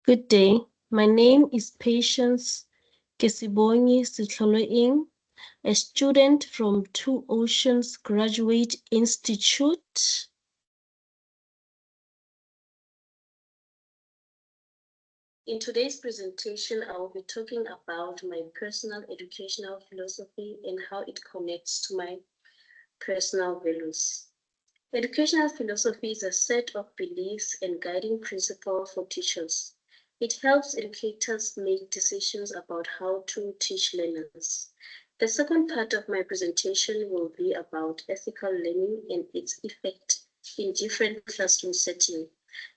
Good day. My name is Patience Kesibonyi Sitloloing, a student from Two Oceans Graduate Institute. In today's presentation, I will be talking about my personal educational philosophy and how it connects to my personal values. Educational philosophy is a set of beliefs and guiding principles for teachers. It helps educators make decisions about how to teach learners. The second part of my presentation will be about ethical learning and its effect in different classroom settings.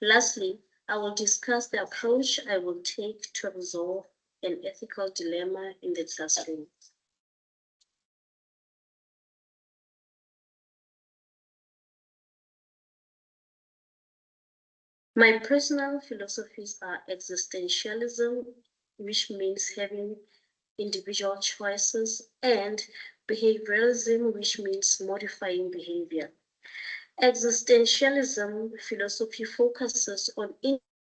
Lastly, I will discuss the approach I will take to resolve an ethical dilemma in the classroom. My personal philosophies are existentialism, which means having individual choices, and behavioralism, which means modifying behavior. Existentialism philosophy focuses on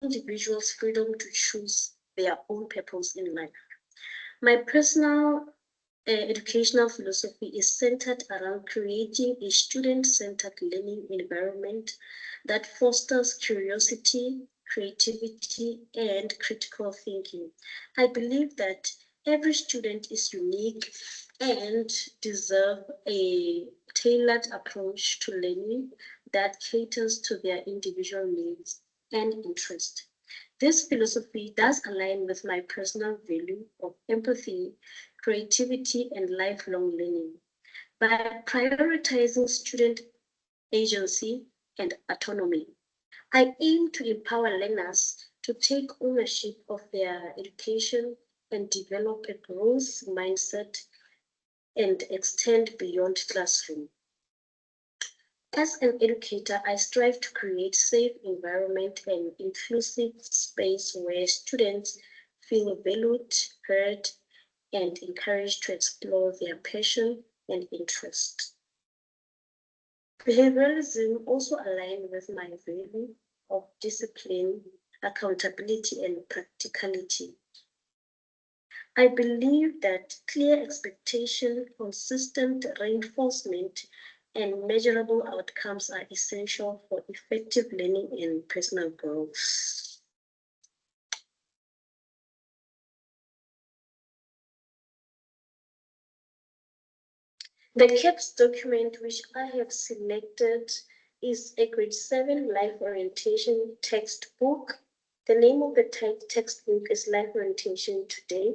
individuals' freedom to choose their own purpose in life. My personal educational philosophy is centered around creating a student-centered learning environment that fosters curiosity, creativity, and critical thinking. I believe that every student is unique and deserve a tailored approach to learning that caters to their individual needs and interests. This philosophy does align with my personal value of empathy, creativity, and lifelong learning. By prioritizing student agency and autonomy, I aim to empower learners to take ownership of their education and develop a growth mindset and extend beyond classroom. As an educator, I strive to create safe environment and inclusive space where students feel valued, heard, and encouraged to explore their passion and interest. Behavioralism also aligns with my value of discipline, accountability, and practicality. I believe that clear expectation, consistent reinforcement, and measurable outcomes are essential for effective learning and personal growth. The CAPS document which I have selected is a grade 7 life orientation textbook. The name of the textbook is Life Orientation Today.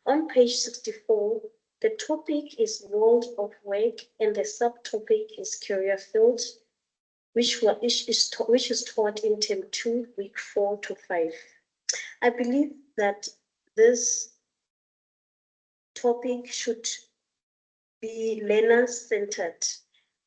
On page 64, the topic is World of Work and the subtopic is Career Field, which is taught in term 2, week 4 to 5. I believe that this topic should be learner-centered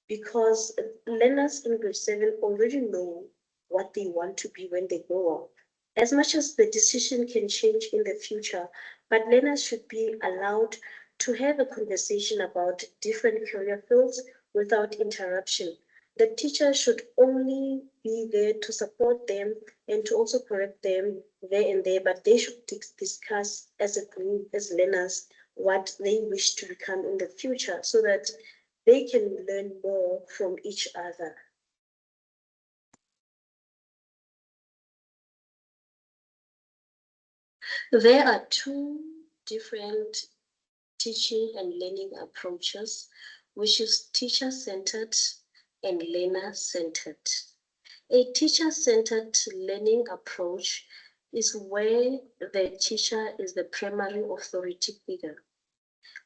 because learners in grade 7 already know what they want to be when they grow up. As much as the decision can change in the future, but learners should be allowed to have a conversation about different career fields without interruption. The teacher should only be there to support them and to also correct them there and there, but they should discuss as a group, as learners, what they wish to become in the future so that they can learn more from each other. There are two different teaching and learning approaches, which is teacher-centered and learner-centered. A teacher-centered learning approach is where the teacher is the primary authority figure,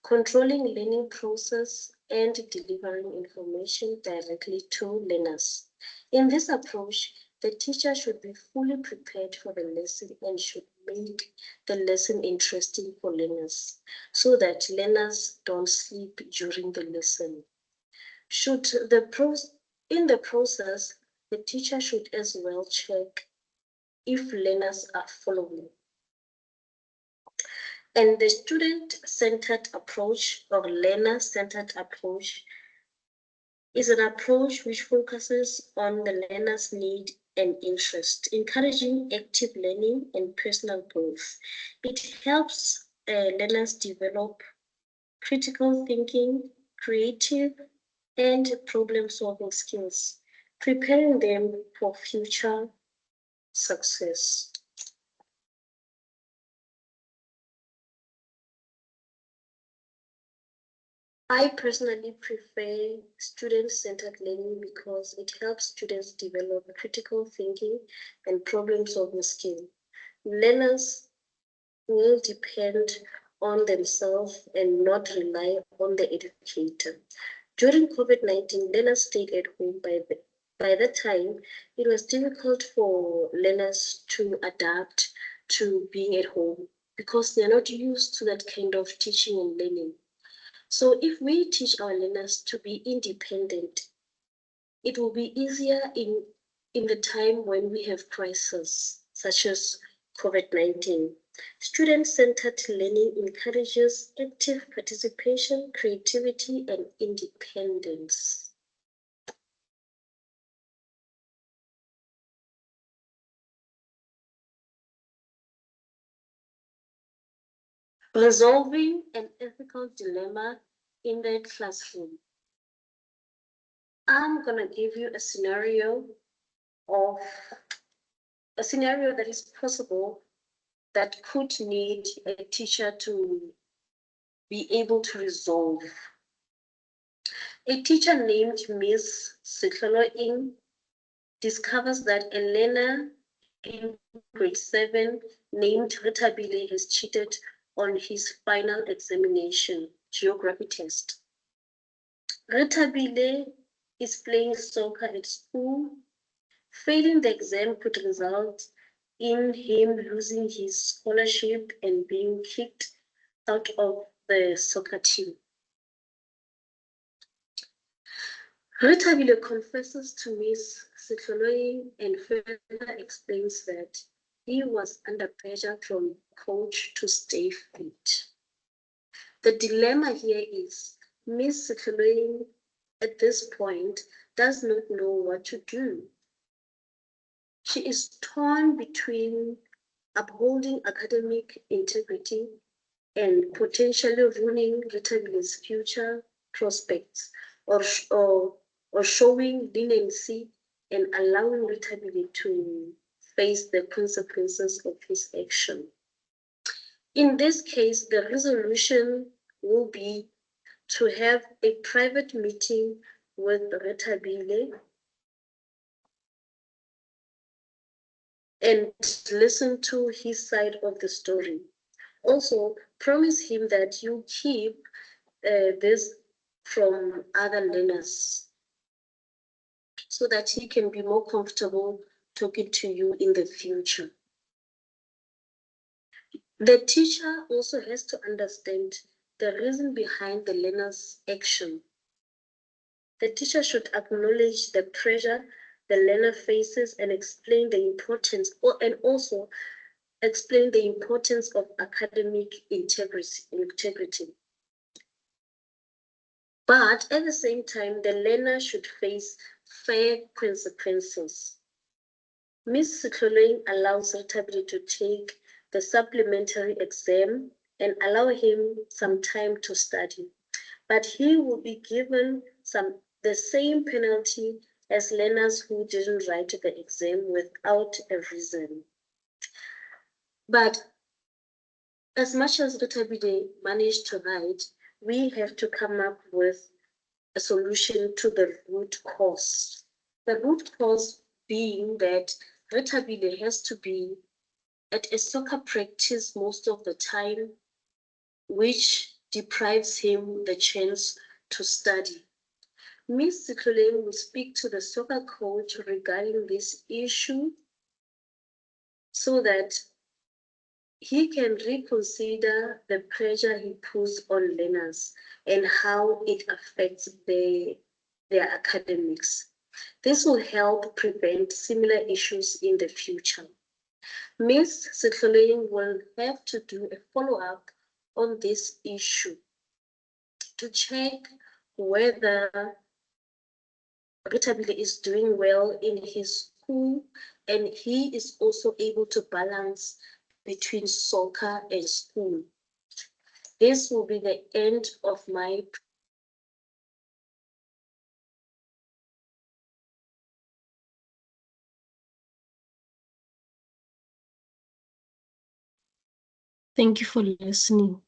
controlling learning process and delivering information directly to learners. In this approach, the teacher should be fully prepared for the lesson and should make the lesson interesting for learners so that learners don't sleep during the lesson. In the process, the teacher should as well check if learners are following. And the student-centered approach or learner-centered approach is an approach which focuses on the learner's need and interest, encouraging active learning and personal growth. It helps learners develop critical thinking, creative, and problem-solving skills, preparing them for future success. I personally prefer student-centered learning because it helps students develop critical thinking and problem-solving skills. Learners will depend on themselves and not rely on the educator. During COVID-19, learners stayed at home. By that time, it was difficult for learners to adapt to being at home because they're not used to that kind of teaching and learning. So if we teach our learners to be independent, it will be easier in the time when we have crises such as COVID-19. Student-centered learning encourages active participation, creativity, and independence. Resolving an ethical dilemma in the classroom. I'm going to give you of a scenario that is possible that could need a teacher to be able to resolve. A teacher named Miss Sitlolo discovers that a learner in grade 7 named Ritabile has cheated on his final examination, geography test. Ritabile is playing soccer at school. Failing the exam could result in him losing his scholarship and being kicked out of the soccer team. Ritabile confesses to Miss Sitloloe and further explains that he was under pressure from coach to stay fit. The dilemma here is Miss Sitloloe at this point does not know what to do. She is torn between upholding academic integrity and potentially ruining Ritabile's future prospects, or showing leniency and allowing Ritabile to face the consequences of his action. In this case, the resolution will be to have a private meeting with Ritabile and listen to his side of the story. Also, promise him that you keep this from other learners so that he can be more comfortable talking to you in the future. The teacher also has to understand the reason behind the learner's action. The teacher should acknowledge the pressure the learner faces and explain the importance, and also explain the importance of academic integrity. But at the same time, the learner should face fair consequences. Ms. Sitloleng allows Ritabile to take the supplementary exam and allow him some time to study, but he will be given the same penalty as learners who didn't write the exam without a reason. But as much as Ritabile managed to write, we have to come up with a solution to the root cause. The root cause being that Ritabile has to be at a soccer practice most of the time, which deprives him the chance to study. Ms. Sitloleng will speak to the soccer coach regarding this issue so that he can reconsider the pressure he puts on learners and how it affects their academics. This will help prevent similar issues in the future. Ms. Sitloleng will have to do a follow-up on this issue to check whether Ritabile is doing well in his school, and he is also able to balance between soccer and school. This will be the end of my Thank you for listening.